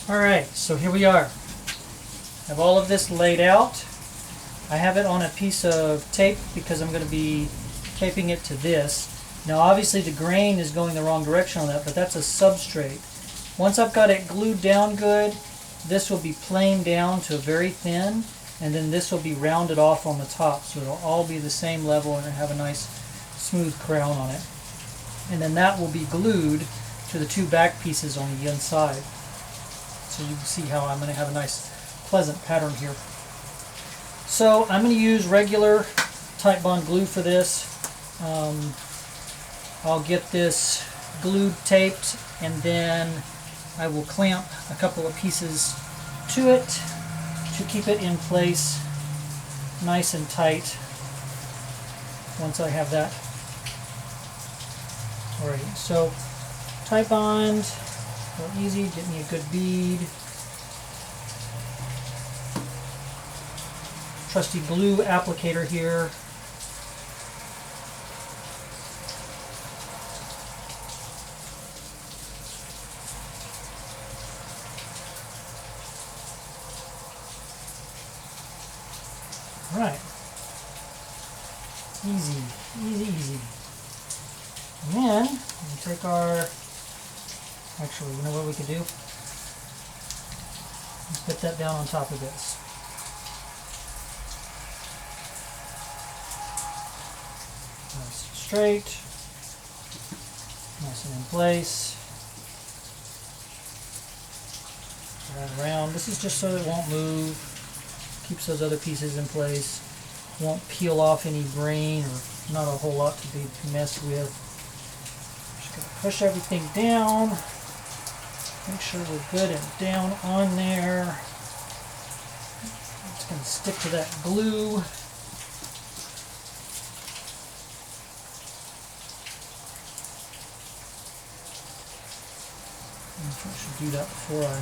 Alright, so here we are. I have all of this laid out. I have it on a piece of tape because I'm going to be taping it to this. Now obviously the grain is going the wrong direction on that, but that's a substrate. Once I've got it glued down good, this will be planed down to a very thin, and then this will be rounded off on the top, so it'll all be the same level and have a nice smooth crown on it. And then that will be glued to the two back pieces on the inside. So you can see how I'm going to have a nice pleasant pattern here. So I'm going to use regular Titebond glue for this. I'll get this glued, taped, and then I will clamp a couple of pieces to it to keep it in place nice and tight once I have that. Alright, so Titebond, real easy, get me a good bead. Trusty glue applicator here. Alright. Easy, easy, easy. And then we take our, actually, you know what we could do? Let's put that down on top of this. Nice and straight, nice and in place. Right around. This is just so it won't move. Keeps those other pieces in place. Won't peel off any grain, or not a whole lot to be messed with. Just gonna push everything down. Make sure we're good and down on there. It's going to stick to that glue. I should do that before I...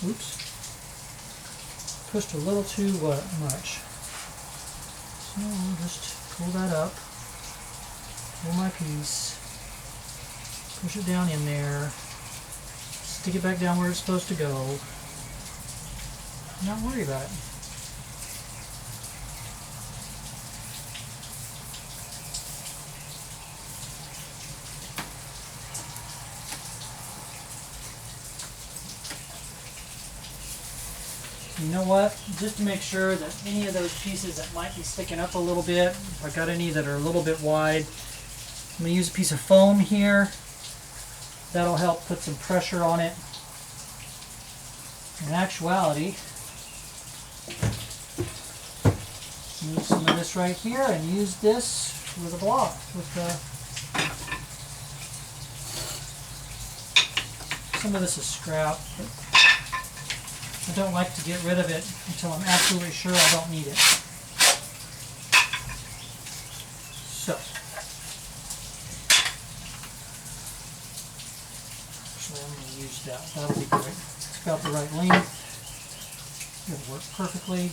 Oops. Pushed a little too much. So I'll just pull that up. Pull my piece. Push it down in there. Stick it back down where it's supposed to go. Not worry about it. You know what? Just to make sure that any of those pieces that might be sticking up a little bit, if I got any that are a little bit wide, I'm going to use a piece of foam here. That'll help put some pressure on it. In actuality, use some of this right here and use this with a block, some of this is scrap, but I don't like to get rid of it until I'm absolutely sure I don't need it. So, actually I'm going to use that. That'll be great. It's about the right length. It'll work perfectly.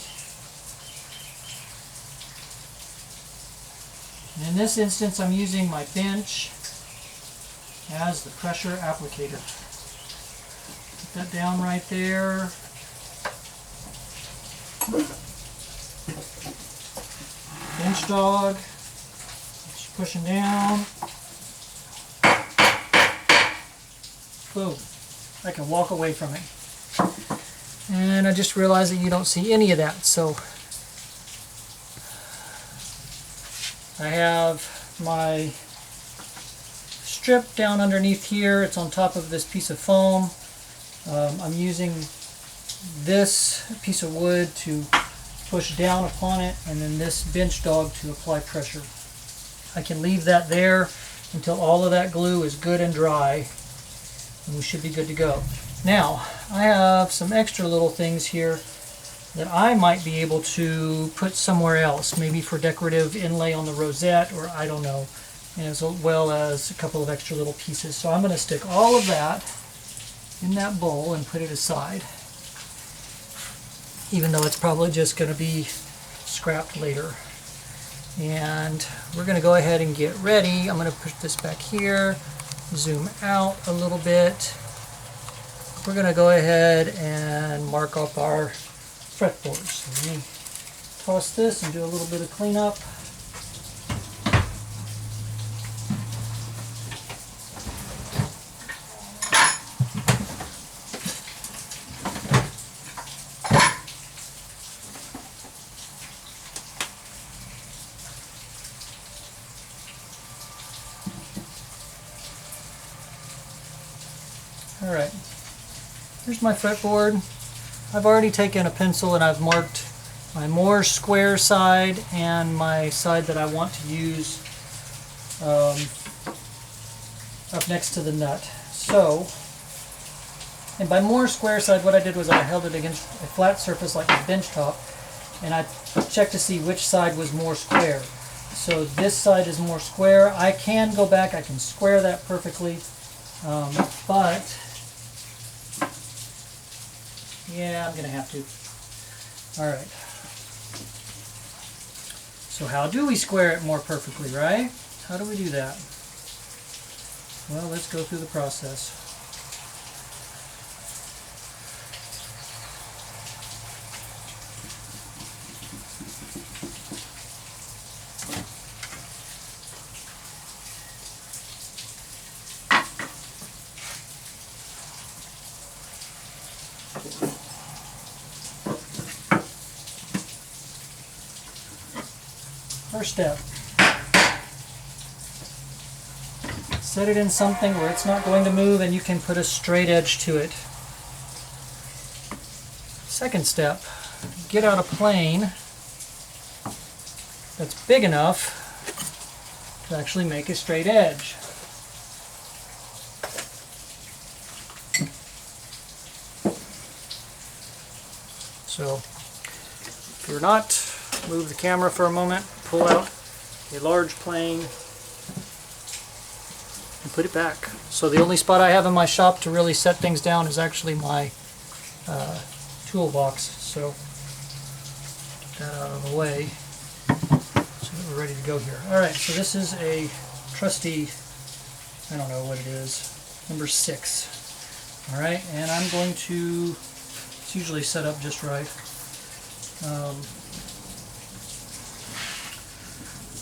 And in this instance I'm using my bench as the pressure applicator. Put that down right there. Bench dog, just pushing down. Boom. I can walk away from it. And I just realized that you don't see any of that. So I have my strip down underneath here. It's on top of this piece of foam. I'm using this piece of wood to push down upon it, and then this bench dog to apply pressure. I can leave that there until all of that glue is good and dry, and we should be good to go. Now, I have some extra little things here that I might be able to put somewhere else, maybe for decorative inlay on the rosette, or I don't know, as well as a couple of extra little pieces. So I'm going to stick all of that in that bowl and put it aside. even though it's probably just going to be scrapped later. And we're going to go ahead and get ready. I'm going to push this back here, zoom out a little bit. We're going to go ahead and mark up our fretboards. So let me toss this and do a little bit of cleanup. Alright, here's my fretboard. I've already taken a pencil and I've marked my more square side and my side that I want to use up next to the nut. So, and by more square side, what I did was I held it against a flat surface like a bench top, and I checked to see which side was more square. So this side is more square. I can go back, I can square that perfectly, but yeah, I'm going to have to. Alright. So how do we square it more perfectly, right? How do we do that? Well, let's go through the process. First step, set it in something where it's not going to move and you can put a straight edge to it. Second step, get out a plane that's big enough to actually make a straight edge. So, if you're not, move the camera for a moment, pull out a large plane and put it back. So the only spot I have in my shop to really set things down is actually my toolbox. So get that out of the way so that we're ready to go here. Alright, so this is a trusty, I don't know what it is, number 6. Alright, and I'm going to, it's usually set up just right.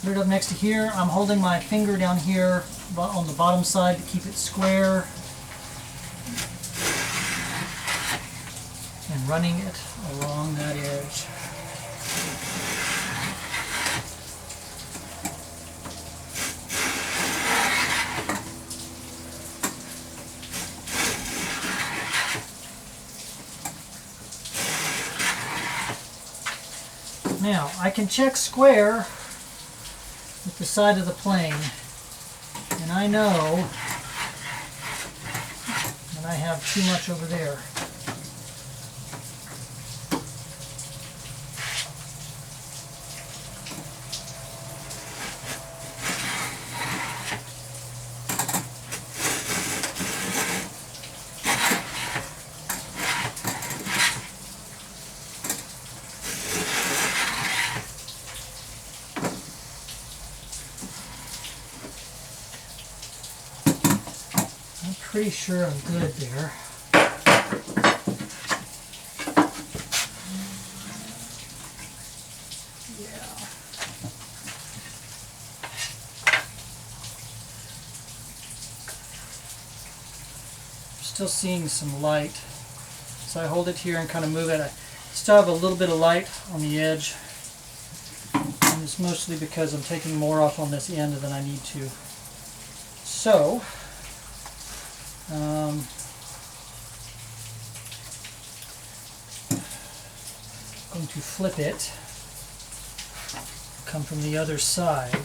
Put it up next to here. I'm holding my finger down here on the bottom side to keep it square and running it along that edge. Now, I can check square with the side of the plane, and I know that I have too much over there. Pretty sure I'm good there. Yeah. Still seeing some light. So I hold it here and kind of move it. I still have a little bit of light on the edge. And it's mostly because I'm taking more off on this end than I need to. So, going to flip it, come from the other side.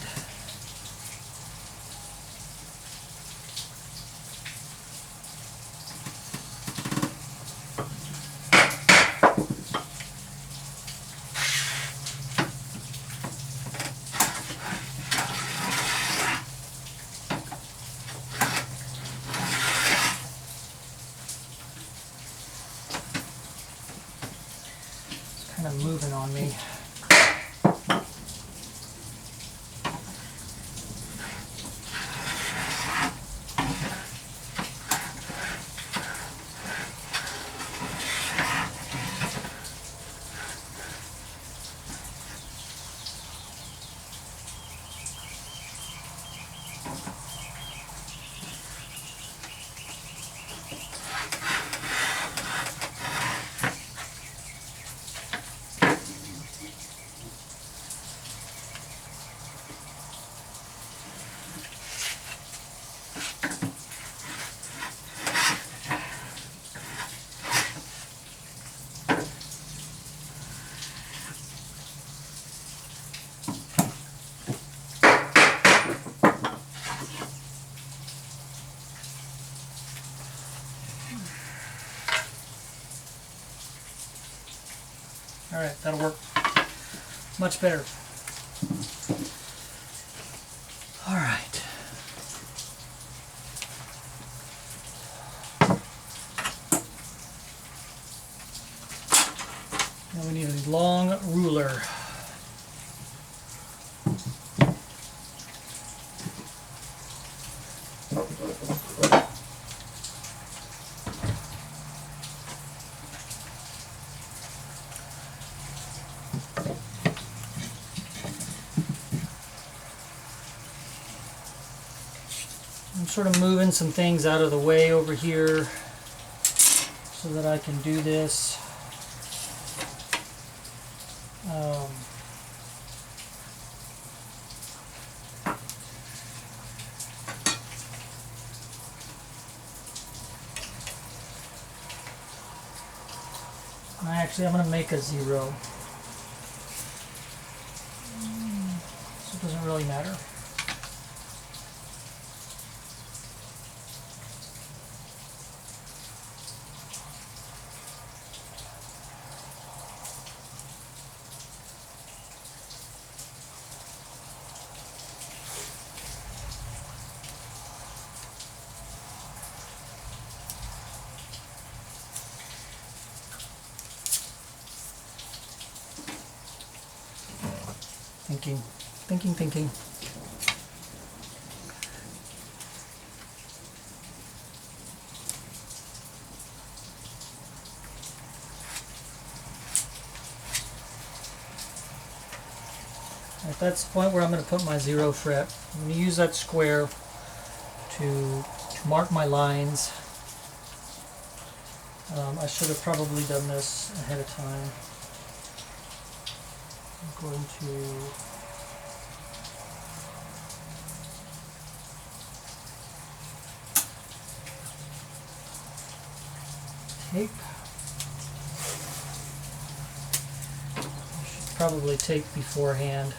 kind of moving on me. All right, that'll work much better. All right. Now we need a long ruler. I'm sort of moving some things out of the way over here so that I can do this. I'm going to make a 0. So it doesn't really matter. Thinking. Right, that's the point where I'm going to put my 0 fret. I'm going to use that square to mark my lines. I should have probably done this ahead of time. I'm going to tape. I should probably tape beforehand.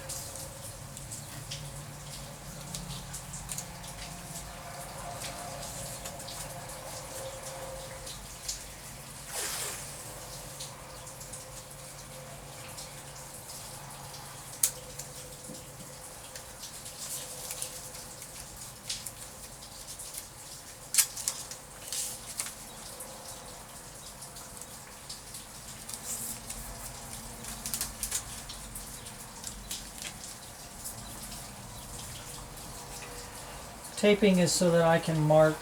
Taping is so that I can mark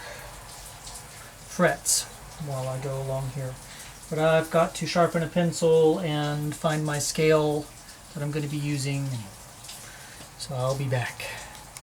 frets while I go along here. But I've got to sharpen a pencil and find my scale that I'm going to be using. So I'll be back.